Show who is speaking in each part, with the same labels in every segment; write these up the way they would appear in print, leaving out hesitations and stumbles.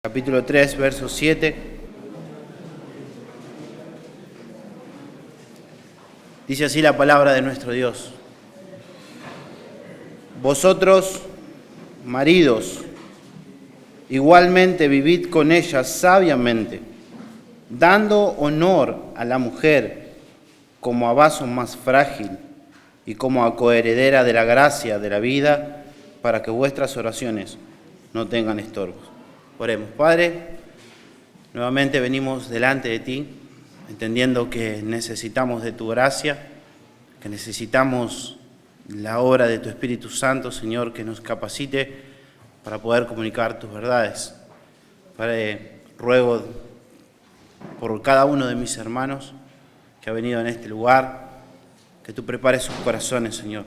Speaker 1: Capítulo 3, verso 7. Dice así la palabra de nuestro Dios. Vosotros, maridos, igualmente vivid con ellas sabiamente, dando honor a la mujer como a vaso más frágil y como a coheredera de la gracia de la vida, para que vuestras oraciones no tengan estorbos. Oremos. Padre, nuevamente venimos delante de ti, entendiendo que necesitamos de tu gracia, que necesitamos la obra de tu Espíritu Santo, Señor, que nos capacite para poder comunicar tus verdades. Padre, ruego por cada uno de mis hermanos que ha venido en este lugar, que tú prepares sus corazones, Señor,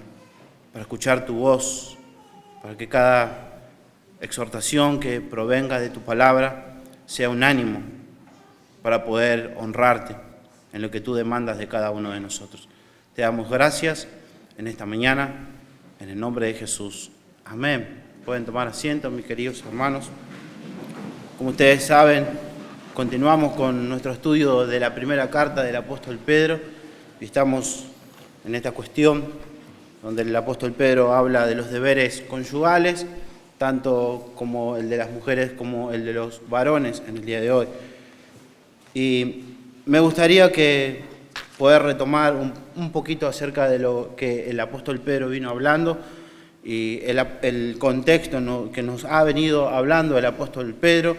Speaker 1: para escuchar tu voz, para que cada exhortación que provenga de tu palabra sea un ánimo para poder honrarte en lo que tú demandas de cada uno de nosotros. Te damos gracias en esta mañana, en el nombre de Jesús. Amén. Pueden tomar asiento, mis queridos hermanos. Como ustedes saben, continuamos con nuestro estudio de la primera carta del apóstol Pedro y estamos en esta cuestión donde el apóstol Pedro habla de los deberes conyugales, tanto como el de las mujeres como el de los varones en el día de hoy. Y me gustaría poder retomar un poquito acerca de lo que el apóstol Pedro vino hablando y el contexto que nos ha venido hablando el apóstol Pedro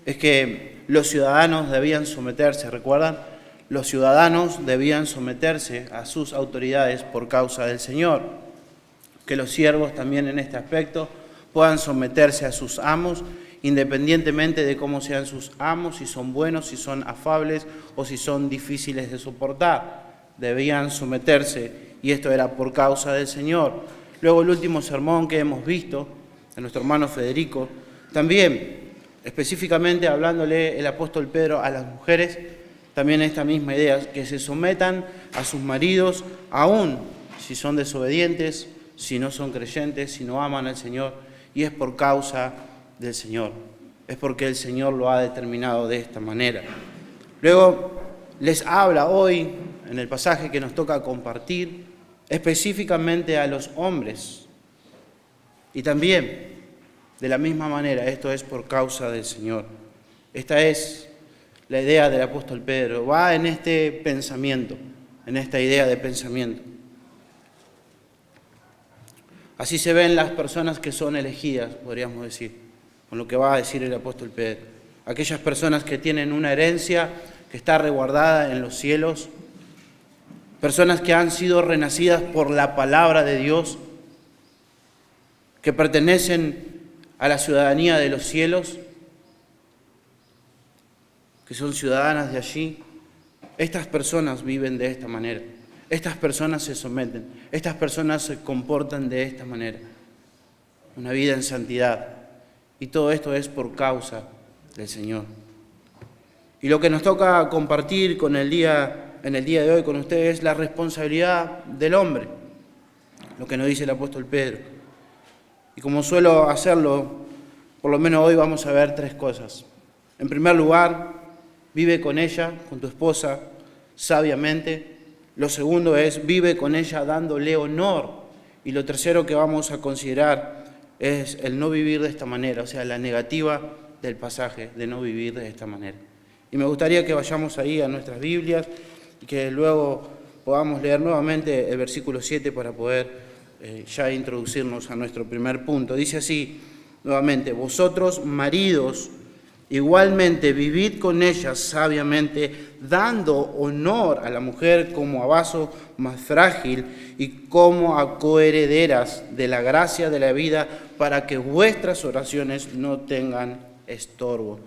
Speaker 1: es que los ciudadanos debían someterse, ¿recuerdan? Los ciudadanos debían someterse a sus autoridades por causa del Señor, que los siervos también en este aspecto puedan someterse a sus amos, independientemente de cómo sean sus amos, si son buenos, si son afables o si son difíciles de soportar. Debían someterse, y esto era por causa del Señor. Luego el último sermón que hemos visto de nuestro hermano Federico, también específicamente hablándole el apóstol Pedro a las mujeres, también esta misma idea, que se sometan a sus maridos, aun si son desobedientes, si no son creyentes, si no aman al Señor. Y es por causa del Señor, es porque el Señor lo ha determinado de esta manera. Luego les habla hoy, en el pasaje que nos toca compartir, específicamente a los hombres. Y también, de la misma manera, esto es por causa del Señor. Esta es la idea del apóstol Pedro, va en este pensamiento, en esta idea de pensamiento. Así se ven las personas que son elegidas, podríamos decir, con lo que va a decir el apóstol Pedro. Aquellas personas que tienen una herencia que está resguardada en los cielos, personas que han sido renacidas por la palabra de Dios, que pertenecen a la ciudadanía de los cielos, que son ciudadanas de allí. Estas personas viven de esta manera. Estas personas se someten, estas personas se comportan de esta manera, una vida en santidad. Y todo esto es por causa del Señor. Y lo que nos toca compartir en el día de hoy con ustedes es la responsabilidad del hombre, lo que nos dice el apóstol Pedro. Y como suelo hacerlo, por lo menos hoy vamos a ver tres cosas. En primer lugar, vive con ella, con tu esposa, sabiamente. Lo segundo es, vive con ella dándole honor. Y lo tercero que vamos a considerar es el no vivir de esta manera, o sea, la negativa del pasaje de no vivir de esta manera. Y me gustaría que vayamos ahí a nuestras Biblias y que luego podamos leer nuevamente el versículo 7 para poder ya introducirnos a nuestro primer punto. Dice así, nuevamente, vosotros maridos, igualmente vivid con ellas sabiamente, dando honor a la mujer como a vaso más frágil y como a coherederas de la gracia de la vida, para que vuestras oraciones no tengan estorbo.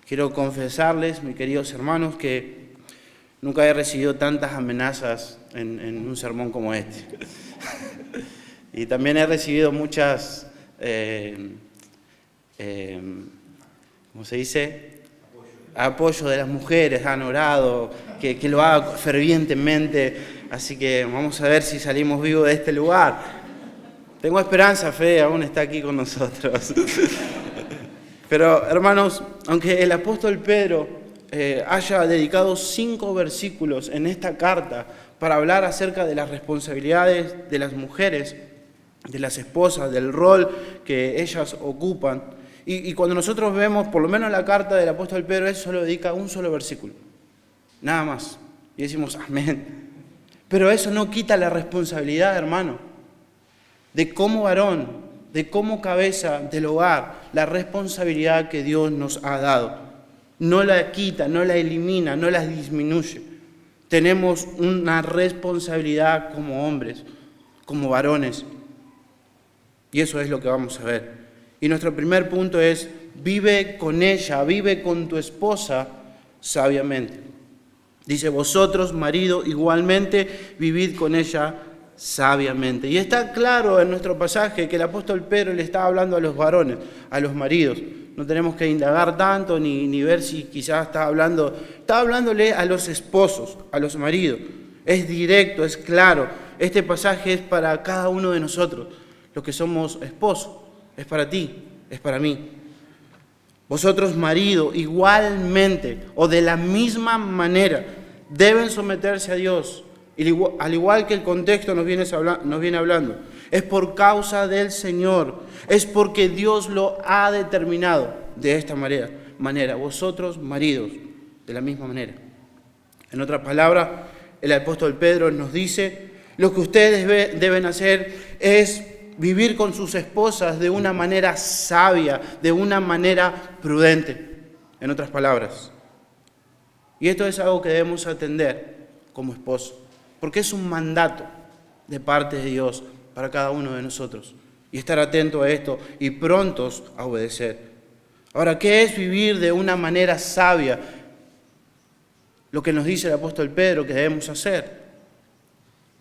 Speaker 1: Quiero confesarles, mis queridos hermanos, que nunca he recibido tantas amenazas en un sermón como este. Y también he recibido muchas... ¿cómo se dice? Apoyo de las mujeres, han orado, que lo haga fervientemente, así que vamos a ver si salimos vivos de este lugar. Tengo esperanza, Fede aún está aquí con nosotros. Pero, hermanos, aunque el apóstol Pedro haya dedicado 5 versículos en esta carta para hablar acerca de las responsabilidades de las mujeres, de las esposas, del rol que ellas ocupan, y cuando nosotros vemos, por lo menos la carta del apóstol Pedro, él solo dedica un solo versículo, nada más, y decimos amén. Pero eso no quita la responsabilidad, hermano, de como varón, de como cabeza del hogar, la responsabilidad que Dios nos ha dado. No la quita, no la elimina, no la disminuye. Tenemos una responsabilidad como hombres, como varones. Y eso es lo que vamos a ver. Y nuestro primer punto es, vive con ella, vive con tu esposa sabiamente. Dice, vosotros, marido, igualmente vivid con ella sabiamente. Y está claro en nuestro pasaje que el apóstol Pedro le está hablando a los varones, a los maridos. No tenemos que indagar tanto ni ver si quizás está hablándole a los esposos, a los maridos. Es directo, es claro. Este pasaje es para cada uno de nosotros, los que somos esposos. Es para ti, es para mí. Vosotros, marido, igualmente o de la misma manera, deben someterse a Dios, al igual que el contexto nos viene hablando. Es por causa del Señor, es porque Dios lo ha determinado de esta manera. Vosotros, maridos, de la misma manera. En otras palabras, el apóstol Pedro nos dice, lo que ustedes deben hacer es vivir con sus esposas de una manera sabia, de una manera prudente, en otras palabras. Y esto es algo que debemos atender como esposos, porque es un mandato de parte de Dios para cada uno de nosotros. Y estar atento a esto y prontos a obedecer. Ahora, ¿qué es vivir de una manera sabia? Lo que nos dice el apóstol Pedro que debemos hacer.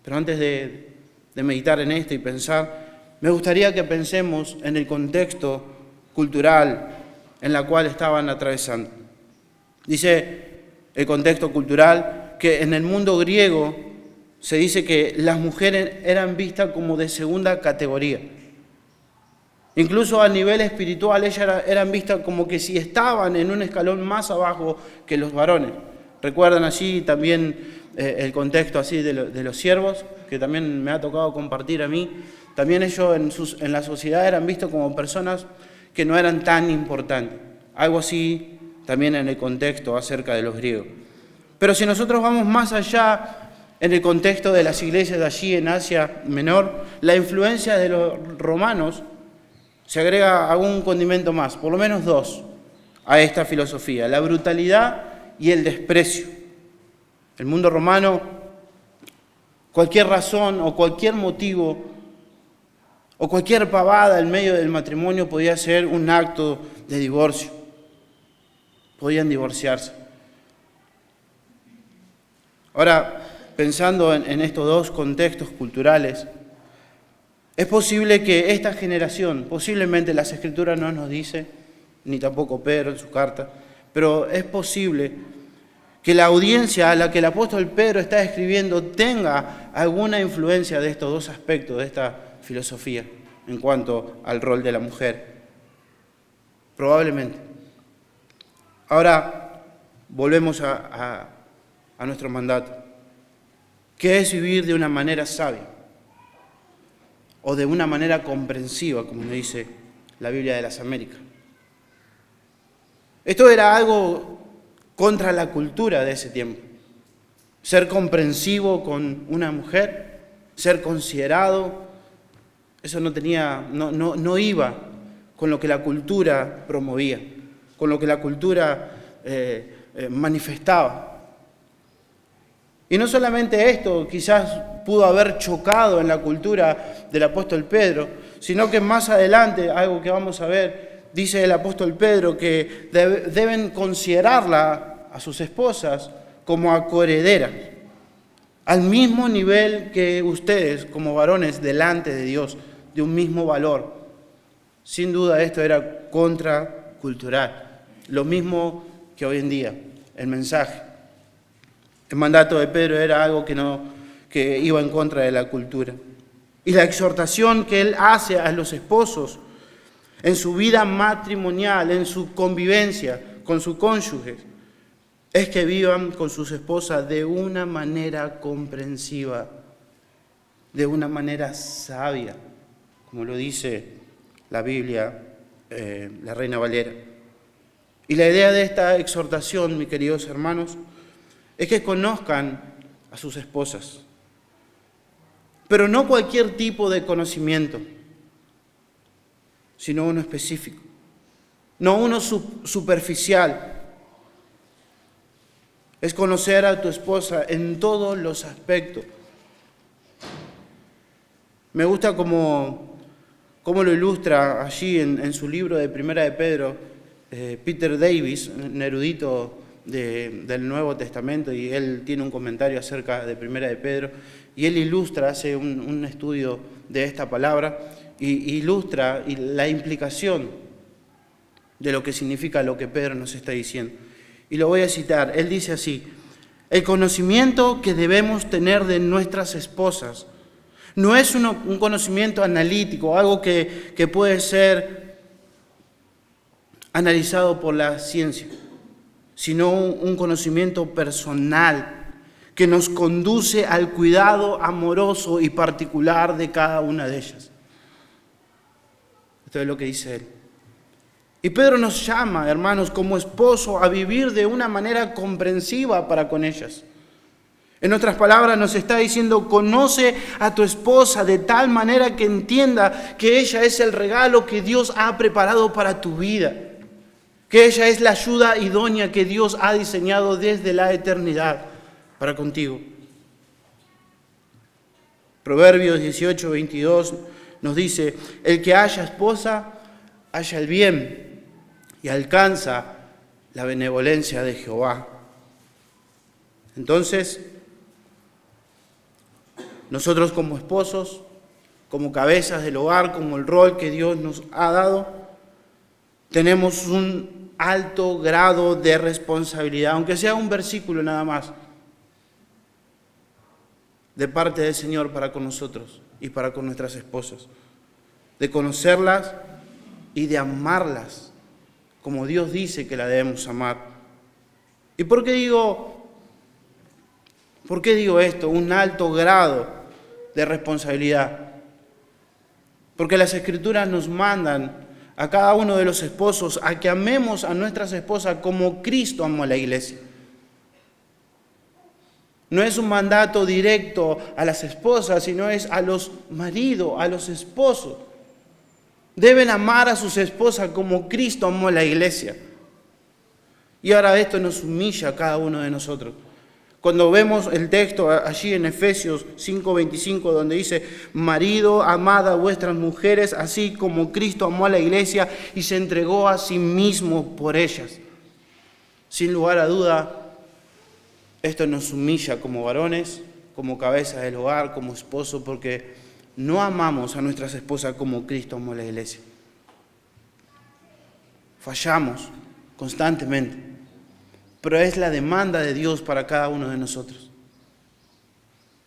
Speaker 1: Pero antes de meditar en esto y pensar, me gustaría que pensemos en el contexto cultural en el cual estaban atravesando. Dice el contexto cultural que en el mundo griego se dice que las mujeres eran vistas como de segunda categoría. Incluso a nivel espiritual ellas eran vistas como que si estaban en un escalón más abajo que los varones. ¿Recuerdan allí también el contexto así de los siervos? Que también me ha tocado compartir a mí. También ellos en la sociedad eran vistos como personas que no eran tan importantes. Algo así también en el contexto acerca de los griegos. Pero si nosotros vamos más allá en el contexto de las iglesias de allí en Asia Menor, la influencia de los romanos se agrega algún condimento más, por lo menos 2, a esta filosofía: la brutalidad y el desprecio. El mundo romano, cualquier razón o cualquier motivo o cualquier pavada en medio del matrimonio podía ser un acto de divorcio. Podían divorciarse. Ahora, pensando en estos 2 contextos culturales, es posible que esta generación, posiblemente las Escrituras no nos dice, ni tampoco Pedro en su carta, pero es posible que la audiencia a la que el apóstol Pedro está escribiendo tenga alguna influencia de estos 2 aspectos, de esta filosofía en cuanto al rol de la mujer. Probablemente. Ahora volvemos a nuestro mandato. ¿Qué es vivir de una manera sabia? O de una manera comprensiva, como nos dice la Biblia de las Américas. Esto era algo contra la cultura de ese tiempo. Ser comprensivo con una mujer, ser considerado, eso no iba con lo que la cultura promovía, con lo que la cultura manifestaba. Y no solamente esto quizás pudo haber chocado en la cultura del apóstol Pedro, sino que más adelante, algo que vamos a ver, dice el apóstol Pedro que deben considerarla a sus esposas como a coherederas, al mismo nivel que ustedes como varones delante de Dios, de un mismo valor. Sin duda esto era contracultural, lo mismo que hoy en día, el mensaje. El mandato de Pedro era algo que iba en contra de la cultura. Y la exhortación que él hace a los esposos en su vida matrimonial, en su convivencia con su cónyuge, es que vivan con sus esposas de una manera comprensiva, de una manera sabia, como lo dice la Biblia, la Reina Valera. Y la idea de esta exhortación, mis queridos hermanos, es que conozcan a sus esposas, pero no cualquier tipo de conocimiento, sino uno específico, no uno superficial. Es conocer a tu esposa en todos los aspectos. Me gusta cómo lo ilustra allí en su libro de Primera de Pedro, Peter Davis, un erudito del Nuevo Testamento, y él tiene un comentario acerca de Primera de Pedro, y él ilustra, hace un estudio de esta palabra, y ilustra la implicación de lo que significa lo que Pedro nos está diciendo. Y lo voy a citar. Él dice así: el conocimiento que debemos tener de nuestras esposas no es un conocimiento analítico, algo que puede ser analizado por la ciencia, sino un conocimiento personal que nos conduce al cuidado amoroso y particular de cada una de ellas. Esto es lo que dice él. Y Pedro nos llama, hermanos, como esposo, a vivir de una manera comprensiva para con ellas. En otras palabras, nos está diciendo: conoce a tu esposa de tal manera que entienda que ella es el regalo que Dios ha preparado para tu vida, que ella es la ayuda idónea que Dios ha diseñado desde la eternidad para contigo. Proverbios 18:22 nos dice: el que haya esposa, halla el bien y alcanza la benevolencia de Jehová. Entonces, nosotros como esposos, como cabezas del hogar, como el rol que Dios nos ha dado, tenemos un alto grado de responsabilidad, aunque sea un versículo nada más, de parte del Señor para con nosotros y para con nuestras esposas, de conocerlas y de amarlas como Dios dice que la debemos amar. ¿Y por qué digo esto? Un alto grado de responsabilidad. Porque las Escrituras nos mandan a cada uno de los esposos a que amemos a nuestras esposas como Cristo amó a la iglesia. No es un mandato directo a las esposas, sino es a los maridos, a los esposos. Deben amar a sus esposas como Cristo amó a la iglesia. Y ahora esto nos humilla a cada uno de nosotros. Cuando vemos el texto allí en Efesios 5:25, donde dice: marido, amad a vuestras mujeres, así como Cristo amó a la iglesia y se entregó a sí mismo por ellas. Sin lugar a duda, esto nos humilla como varones, como cabeza del hogar, como esposo, porque no amamos a nuestras esposas como Cristo amó a la iglesia. Fallamos constantemente, pero es la demanda de Dios para cada uno de nosotros.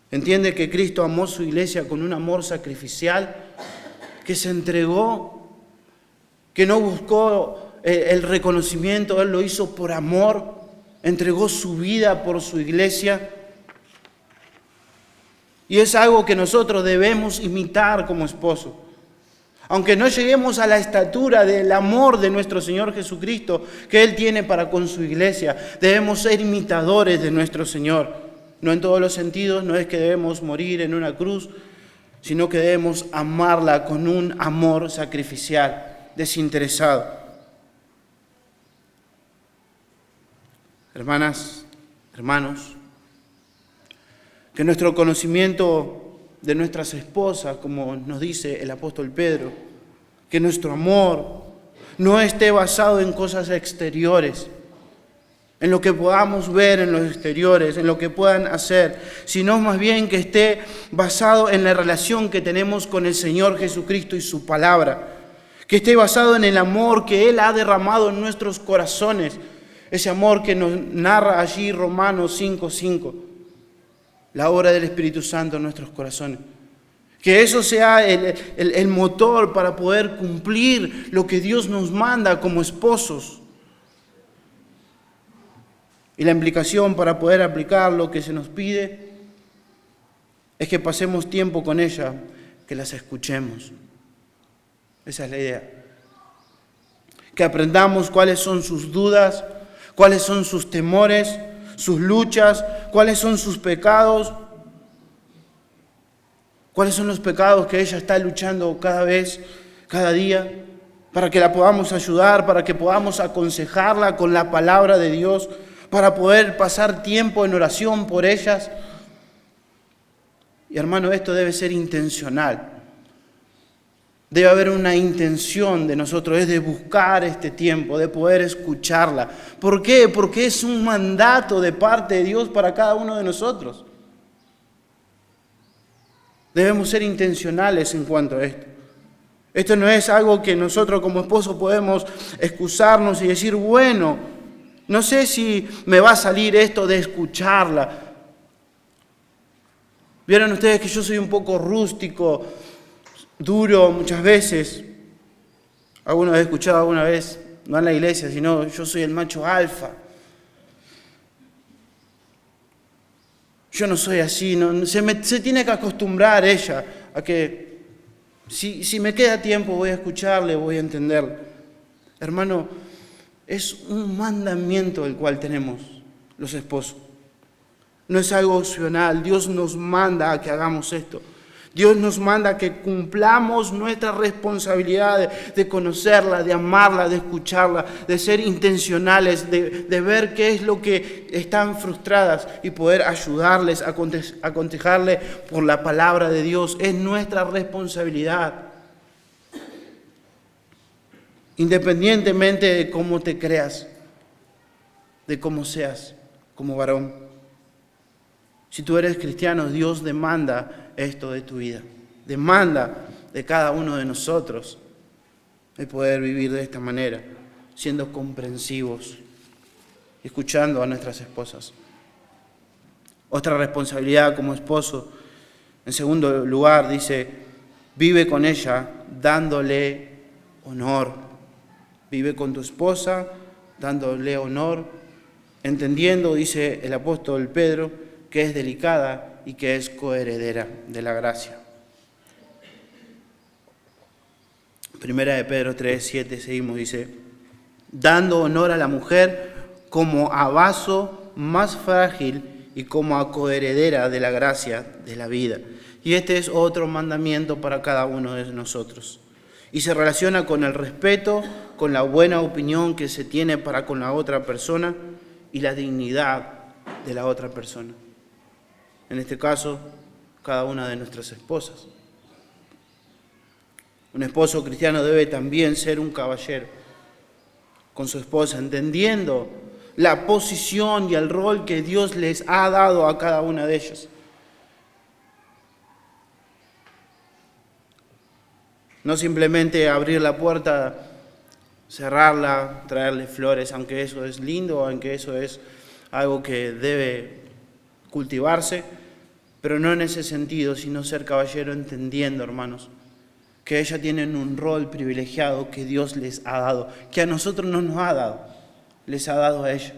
Speaker 1: Entiende que Cristo amó su iglesia con un amor sacrificial, que se entregó, que no buscó el reconocimiento, Él lo hizo por amor, entregó su vida por su iglesia. Y es algo que nosotros debemos imitar como esposos. Aunque no lleguemos a la estatura del amor de nuestro Señor Jesucristo que Él tiene para con su iglesia, debemos ser imitadores de nuestro Señor. No en todos los sentidos, no es que debemos morir en una cruz, sino que debemos amarla con un amor sacrificial, desinteresado. Hermanas, hermanos, que nuestro conocimiento de nuestras esposas, como nos dice el apóstol Pedro, que nuestro amor no esté basado en cosas exteriores, en lo que podamos ver en los exteriores, en lo que puedan hacer, sino más bien que esté basado en la relación que tenemos con el Señor Jesucristo y su palabra, que esté basado en el amor que Él ha derramado en nuestros corazones, ese amor que nos narra allí Romanos 5:5. La obra del Espíritu Santo en nuestros corazones. Que eso sea el motor para poder cumplir lo que Dios nos manda como esposos. Y la implicación para poder aplicar lo que se nos pide es que pasemos tiempo con ella, que las escuchemos. Esa es la idea. Que aprendamos cuáles son sus dudas, cuáles son sus temores, sus luchas, cuáles son sus pecados, cuáles son los pecados que ella está luchando cada vez, cada día, para que la podamos ayudar, para que podamos aconsejarla con la palabra de Dios, para poder pasar tiempo en oración por ellas. Y hermano, esto debe ser intencional. Debe haber una intención de nosotros, es de buscar este tiempo, de poder escucharla. ¿Por qué? Porque es un mandato de parte de Dios para cada uno de nosotros. Debemos ser intencionales en cuanto a esto. Esto no es algo que nosotros como esposos podemos excusarnos y decir, bueno, no sé si me va a salir esto de escucharla. Vieron ustedes que yo soy un poco rústico, duro muchas veces. Algunos he escuchado alguna vez, no en la iglesia, sino yo soy el macho alfa. Yo no soy así, se tiene que acostumbrar ella a que si me queda tiempo voy a escucharle, voy a entenderle. Hermano, es un mandamiento el cual tenemos los esposos. No es algo opcional, Dios nos manda a que hagamos esto. Dios nos manda a que cumplamos nuestra responsabilidad de conocerla, de amarla, de escucharla, de ser intencionales, de ver qué es lo que están frustradas y poder ayudarles, aconsejarles por la palabra de Dios. Es nuestra responsabilidad. Independientemente de cómo te creas, de cómo seas como varón. Si tú eres cristiano, Dios demanda esto de tu vida. Demanda de cada uno de nosotros el poder vivir de esta manera, siendo comprensivos, escuchando a nuestras esposas. Otra responsabilidad como esposo, en segundo lugar, dice, vive con ella dándole honor. Vive con tu esposa dándole honor, entendiendo, dice el apóstol Pedro, que es delicada y que es coheredera de la gracia. Primera de Pedro 3:7 seguimos, dice, dando honor a la mujer como a vaso más frágil y como a coheredera de la gracia de la vida. Y este es otro mandamiento para cada uno de nosotros. Y se relaciona con el respeto, con la buena opinión que se tiene para con la otra persona y la dignidad de la otra persona. En este caso, cada una de nuestras esposas. Un esposo cristiano debe también ser un caballero con su esposa, entendiendo la posición y el rol que Dios les ha dado a cada una de ellas. No simplemente abrir la puerta, cerrarla, traerle flores, aunque eso es lindo, aunque eso es algo que debe cultivarse, pero no en ese sentido, sino ser caballero entendiendo, hermanos, que ellas tienen un rol privilegiado que Dios les ha dado, que a nosotros no nos ha dado, les ha dado a ella,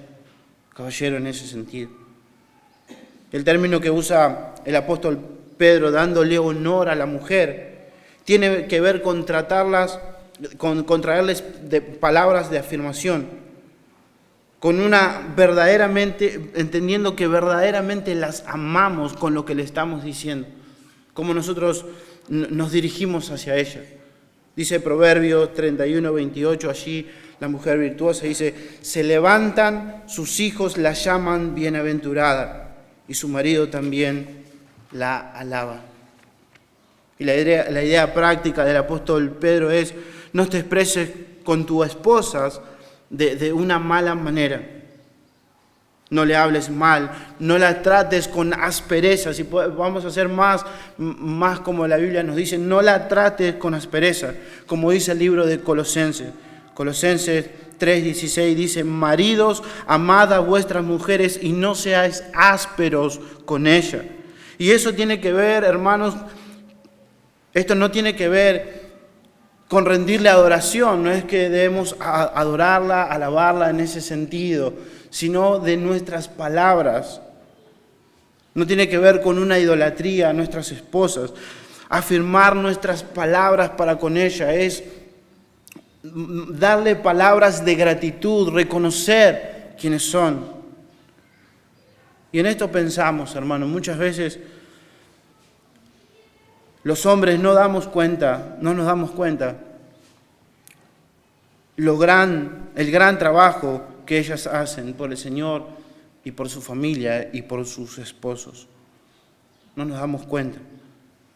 Speaker 1: caballero en ese sentido. El término que usa el apóstol Pedro, dándole honor a la mujer, tiene que ver con tratarlas, con traerles palabras de afirmación, con una verdaderamente, entendiendo que verdaderamente las amamos con lo que le estamos diciendo, como nosotros nos dirigimos hacia ella. Dice Proverbios 31:28, allí la mujer virtuosa dice, se levantan, sus hijos la llaman bienaventurada y su marido también la alaba. Y la idea práctica del apóstol Pedro es, no te expreses con tus esposas de una mala manera. No le hables mal, no la trates con aspereza. Si vamos a hacer más como la Biblia nos dice, no la trates con aspereza, como dice el libro de Colosenses. Colosenses 3:16 dice, maridos, amad a vuestras mujeres y no seáis ásperos con ellas. Y eso tiene que ver, hermanos, Esto no tiene que ver con rendirle adoración, no es que debemos adorarla, alabarla en ese sentido, sino de nuestras palabras. No tiene que ver con una idolatría a nuestras esposas. Afirmar nuestras palabras para con ella es darle palabras de gratitud, reconocer quiénes son. Y en esto pensamos, hermanos, muchas veces los hombres no nos damos cuenta el gran trabajo que ellas hacen por el Señor y por su familia y por sus esposos. No nos damos cuenta.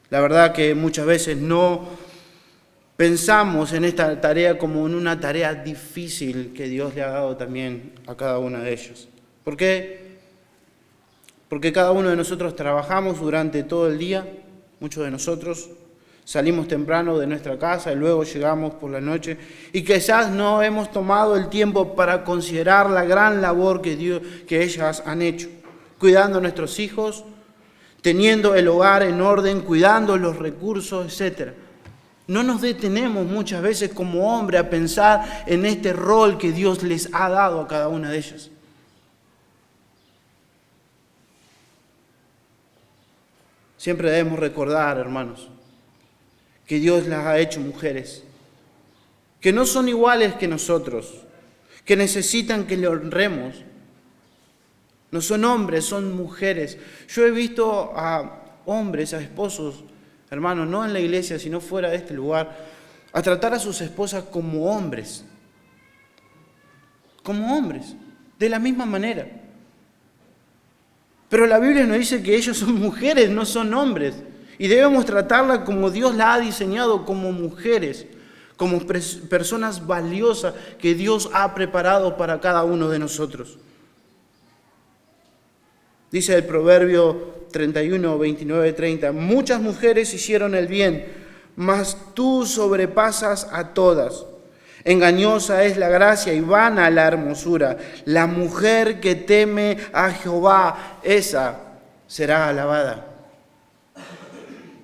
Speaker 1: La verdad que muchas veces no pensamos en esta tarea como en una tarea difícil que Dios le ha dado también a cada una de ellos. ¿Por qué? Porque cada uno de nosotros trabajamos durante todo el día. Muchos de nosotros salimos temprano de nuestra casa y luego llegamos por la noche y quizás no hemos tomado el tiempo para considerar la gran labor que ellas han hecho, cuidando a nuestros hijos, teniendo el hogar en orden, cuidando los recursos, etc. No nos detenemos muchas veces como hombres a pensar en este rol que Dios les ha dado a cada una de ellas. Siempre debemos recordar, hermanos, que Dios las ha hecho mujeres, que no son iguales que nosotros, que necesitan que le honremos. No son hombres, son mujeres. Yo he visto a hombres, a esposos, hermanos, no en la iglesia, sino fuera de este lugar, a tratar a sus esposas como hombres. Como hombres, de la misma manera. Pero la Biblia nos dice que ellos son mujeres, no son hombres. Y debemos tratarla como Dios la ha diseñado, como mujeres, como personas valiosas que Dios ha preparado para cada uno de nosotros. Dice el Proverbio 31, 29, 30, muchas mujeres hicieron el bien, mas tú sobrepasas a todas. Engañosa es la gracia y vana la hermosura. La mujer que teme a Jehová, esa será alabada.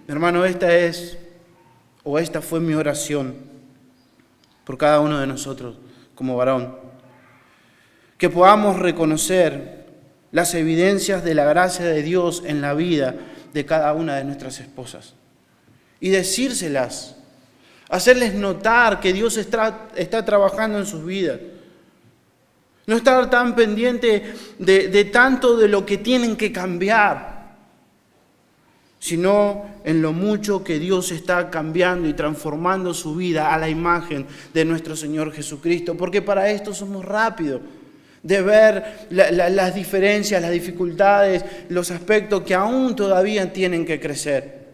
Speaker 1: Hermano, esta fue mi oración por cada uno de nosotros como varón. Que podamos reconocer las evidencias de la gracia de Dios en la vida de cada una de nuestras esposas y decírselas. Hacerles notar que Dios está trabajando en sus vidas. No estar tan pendiente de tanto de lo que tienen que cambiar, sino en lo mucho que Dios está cambiando y transformando su vida a la imagen de nuestro Señor Jesucristo. Porque para esto somos rápidos de ver las diferencias, las dificultades, los aspectos que aún todavía tienen que crecer.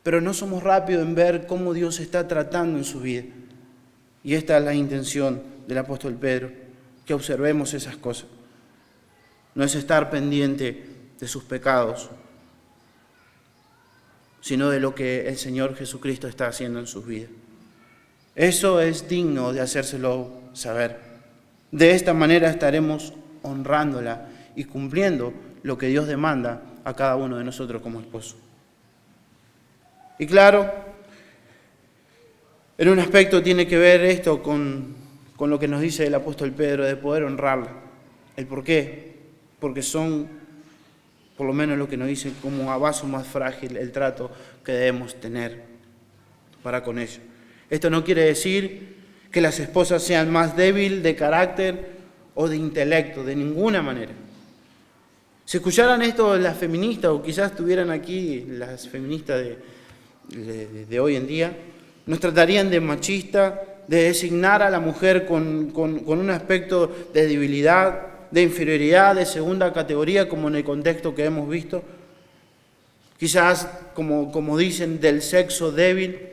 Speaker 1: Pero no somos rápidos en ver cómo Dios está tratando en su vida. Y esta es la intención del apóstol Pedro, que observemos esas cosas. No es estar pendiente de sus pecados, sino de lo que el Señor Jesucristo está haciendo en sus vidas. Eso es digno de hacérselo saber. De esta manera estaremos honrándola y cumpliendo lo que Dios demanda a cada uno de nosotros como esposos. Y claro, en un aspecto tiene que ver esto con lo que nos dice el apóstol Pedro de poder honrarla. ¿El por qué? Porque son, por lo menos lo que nos dice, como a vaso más frágil el trato que debemos tener para con ella. Esto no quiere decir que las esposas sean más débiles de carácter o de intelecto, de ninguna manera. Si escucharan esto las feministas, o quizás estuvieran aquí las feministas de hoy en día, nos tratarían de machista, de designar a la mujer con un aspecto de debilidad, de inferioridad, de segunda categoría, como en el contexto que hemos visto. Quizás, como dicen, del sexo débil.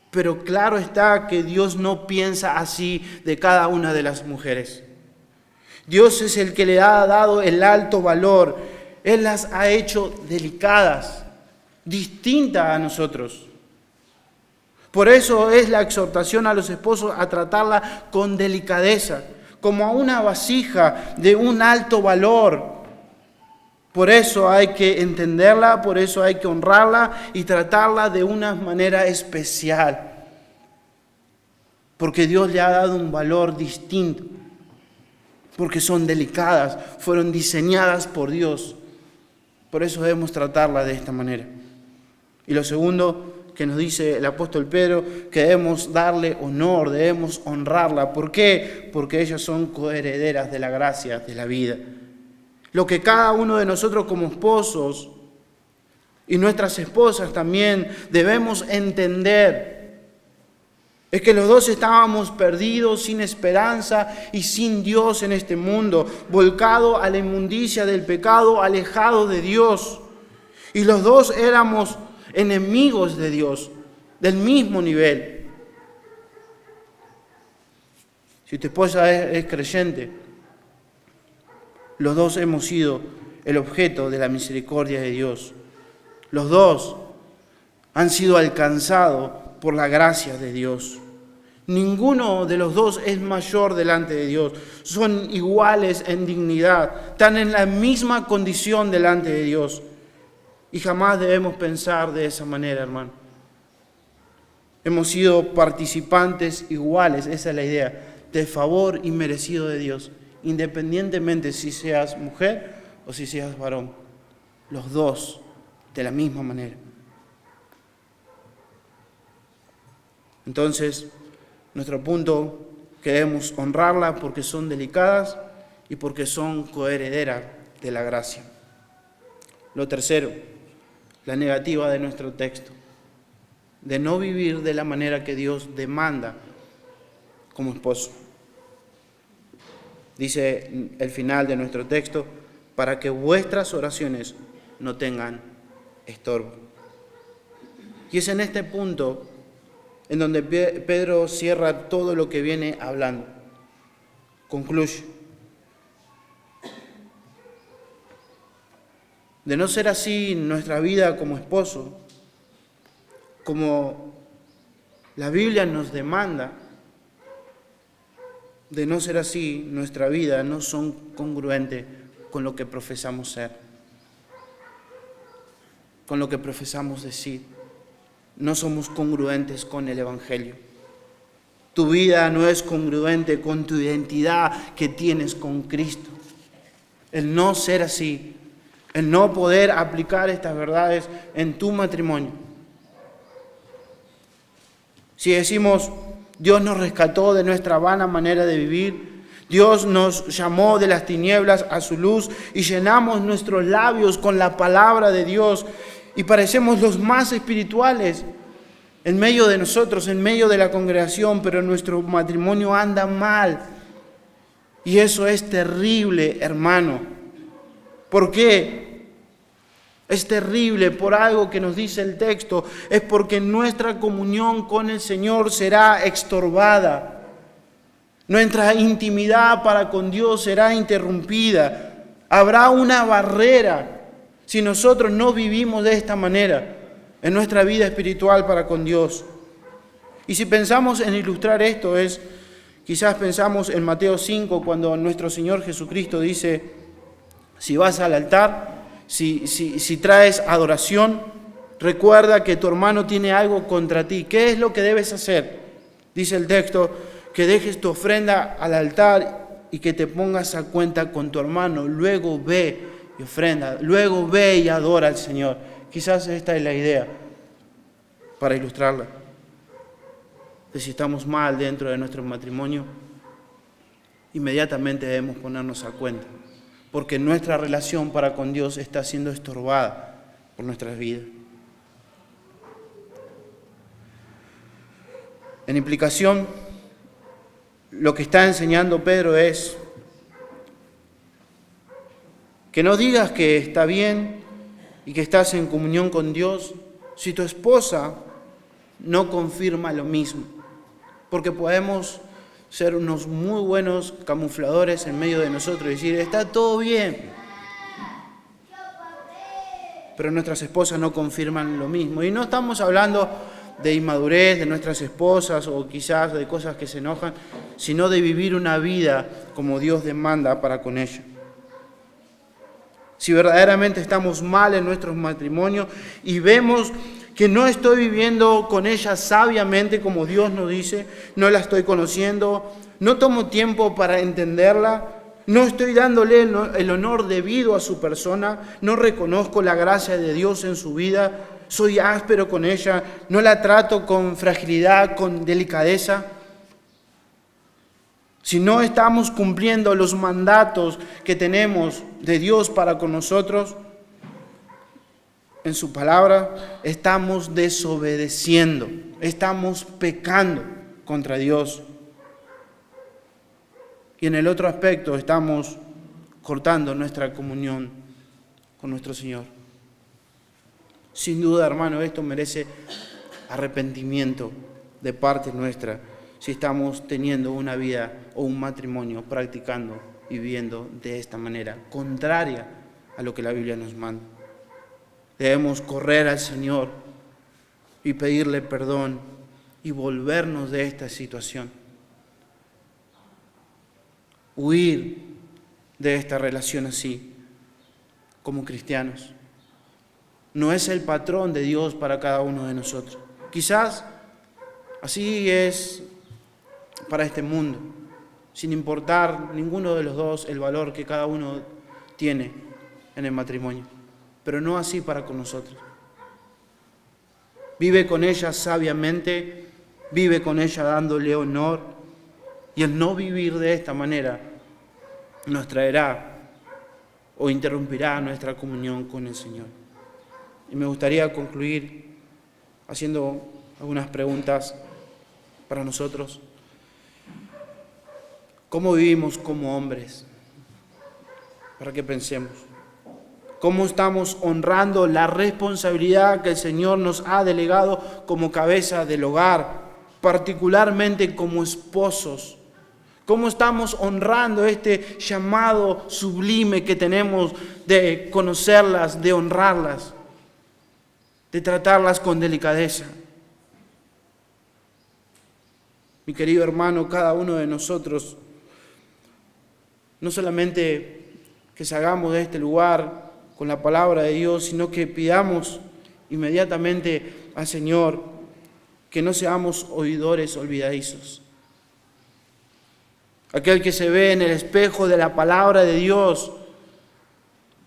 Speaker 1: Pero claro está que Dios no piensa así de cada una de las mujeres. Dios es el que le ha dado el alto valor. Él las ha hecho delicadas, distintas a nosotros. Por eso es la exhortación a los esposos a tratarla con delicadeza, como a una vasija de un alto valor. Por eso hay que entenderla, por eso hay que honrarla y tratarla de una manera especial. Porque Dios le ha dado un valor distinto. Porque son delicadas, fueron diseñadas por Dios. Por eso debemos tratarla de esta manera. Y lo segundo que nos dice el apóstol Pedro, que debemos darle honor, debemos honrarla. ¿Por qué? Porque ellas son coherederas de la gracia, de la vida. Lo que cada uno de nosotros como esposos y nuestras esposas también debemos entender es que los dos estábamos perdidos, sin esperanza y sin Dios en este mundo, volcados a la inmundicia del pecado, alejados de Dios. Y los dos éramos enemigos de Dios, del mismo nivel. Si tu esposa es creyente, los dos hemos sido el objeto de la misericordia de Dios. Los dos han sido alcanzados por la gracia de Dios. Ninguno de los dos es mayor delante de Dios. Son iguales en dignidad. Están en la misma condición delante de Dios. Y jamás debemos pensar de esa manera, hermano. Hemos sido participantes iguales, esa es la idea, del favor inmerecido de Dios. Independientemente si seas mujer o si seas varón. Los dos de la misma manera. Entonces, nuestro punto, que debemos honrarla porque son delicadas y porque son coherederas de la gracia. Lo tercero, la negativa de nuestro texto, de no vivir de la manera que Dios demanda como esposo. Dice el final de nuestro texto, para que vuestras oraciones no tengan estorbo. Y es en este punto en donde Pedro cierra todo lo que viene hablando. Concluye. De no ser así nuestra vida como esposo, como la Biblia nos demanda, de no ser así nuestra vida no son congruentes con lo que profesamos ser, con lo que profesamos decir. No somos congruentes con el Evangelio. Tu vida no es congruente con tu identidad que tienes con Cristo. El no ser así, el no poder aplicar estas verdades en tu matrimonio. Si decimos, Dios nos rescató de nuestra vana manera de vivir, Dios nos llamó de las tinieblas a su luz y llenamos nuestros labios con la palabra de Dios y parecemos los más espirituales en medio de nosotros, en medio de la congregación, pero nuestro matrimonio anda mal. Y eso es terrible, hermano. ¿Por qué? Es terrible por algo que nos dice el texto. Es porque nuestra comunión con el Señor será estorbada. Nuestra intimidad para con Dios será interrumpida. Habrá una barrera si nosotros no vivimos de esta manera en nuestra vida espiritual para con Dios. Y si pensamos en ilustrar esto, quizás pensamos en Mateo 5, cuando nuestro Señor Jesucristo dice, si vas al altar, si traes adoración, recuerda que tu hermano tiene algo contra ti. ¿Qué es lo que debes hacer? Dice el texto, que dejes tu ofrenda al altar y que te pongas a cuenta con tu hermano. Luego ve y ofrenda, luego ve y adora al Señor. Quizás esta es la idea para ilustrarla. De si estamos mal dentro de nuestro matrimonio, inmediatamente debemos ponernos a cuenta, porque nuestra relación para con Dios está siendo estorbada por nuestras vidas. En implicación, lo que está enseñando Pedro es que no digas que está bien y que estás en comunión con Dios si tu esposa no confirma lo mismo. Porque podemos ser unos muy buenos camufladores en medio de nosotros y decir, está todo bien. Pero nuestras esposas no confirman lo mismo. Y no estamos hablando de inmadurez de nuestras esposas o quizás de cosas que se enojan, sino de vivir una vida como Dios demanda para con ellas. Si verdaderamente estamos mal en nuestros matrimonios y vemos que no estoy viviendo con ella sabiamente como Dios nos dice, no la estoy conociendo, no tomo tiempo para entenderla, no estoy dándole el honor debido a su persona, no reconozco la gracia de Dios en su vida, soy áspero con ella, no la trato con fragilidad, con delicadeza. Si no estamos cumpliendo los mandatos que tenemos de Dios para con nosotros, en su palabra, estamos desobedeciendo, estamos pecando contra Dios. Y en el otro aspecto, estamos cortando nuestra comunión con nuestro Señor. Sin duda, hermano, esto merece arrepentimiento de parte nuestra si estamos teniendo una vida o un matrimonio practicando y viviendo de esta manera, contraria a lo que la Biblia nos manda. Debemos correr al Señor y pedirle perdón y volvernos de esta situación. Huir de esta relación así, como cristianos. No es el patrón de Dios para cada uno de nosotros. Quizás así es para este mundo, sin importar ninguno de los dos el valor que cada uno tiene en el matrimonio, pero no así para con nosotros. Vive con ella sabiamente, vive con ella dándole honor, y el no vivir de esta manera nos traerá o interrumpirá nuestra comunión con el Señor. Y me gustaría concluir haciendo algunas preguntas para nosotros. ¿Cómo vivimos como hombres? Para que pensemos. ¿Cómo estamos honrando la responsabilidad que el Señor nos ha delegado como cabeza del hogar, particularmente como esposos? ¿Cómo estamos honrando este llamado sublime que tenemos de conocerlas, de honrarlas, de tratarlas con delicadeza? Mi querido hermano, cada uno de nosotros, no solamente que salgamos de este lugar con la palabra de Dios, sino que pidamos inmediatamente al Señor que no seamos oidores olvidadizos. Aquel que se ve en el espejo de la palabra de Dios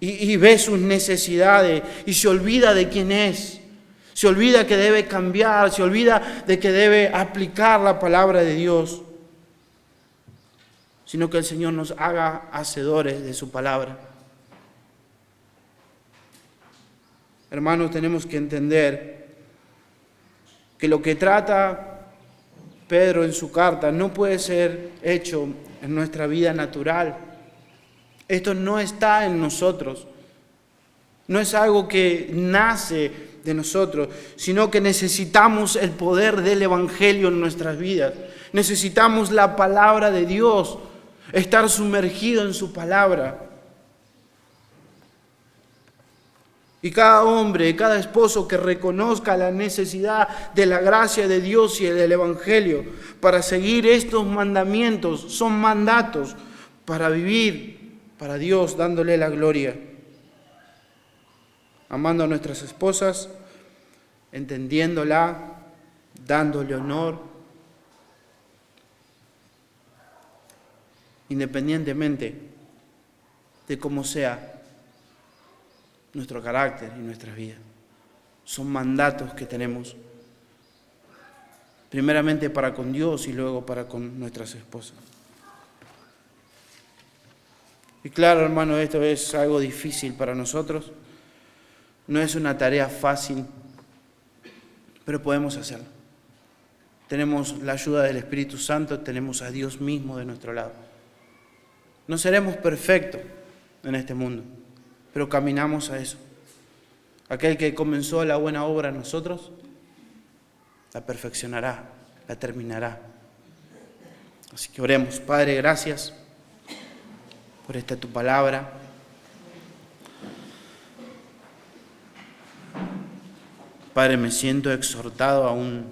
Speaker 1: y ve sus necesidades y se olvida de quién es, se olvida que debe cambiar, se olvida de que debe aplicar la palabra de Dios, sino que el Señor nos haga hacedores de su palabra. Hermanos, tenemos que entender que lo que trata Pedro en su carta no puede ser hecho en nuestra vida natural. Esto no está en nosotros. No es algo que nace de nosotros, sino que necesitamos el poder del Evangelio en nuestras vidas. Necesitamos la palabra de Dios, estar sumergido en su palabra. Y cada hombre, cada esposo que reconozca la necesidad de la gracia de Dios y del Evangelio para seguir estos mandamientos, son mandatos para vivir para Dios, dándole la gloria. Amando a nuestras esposas, entendiéndola, dándole honor, independientemente de cómo sea nuestro carácter y nuestras vidas. Son mandatos que tenemos, primeramente para con Dios y luego para con nuestras esposas. Y claro, hermano, esto es algo difícil para nosotros. No es una tarea fácil, pero podemos hacerlo. Tenemos la ayuda del Espíritu Santo, tenemos a Dios mismo de nuestro lado. No seremos perfectos en este mundo, pero caminamos a eso. Aquel que comenzó la buena obra en nosotros, la perfeccionará, la terminará. Así que oremos. Padre, gracias por esta tu palabra. Padre, me siento exhortado aún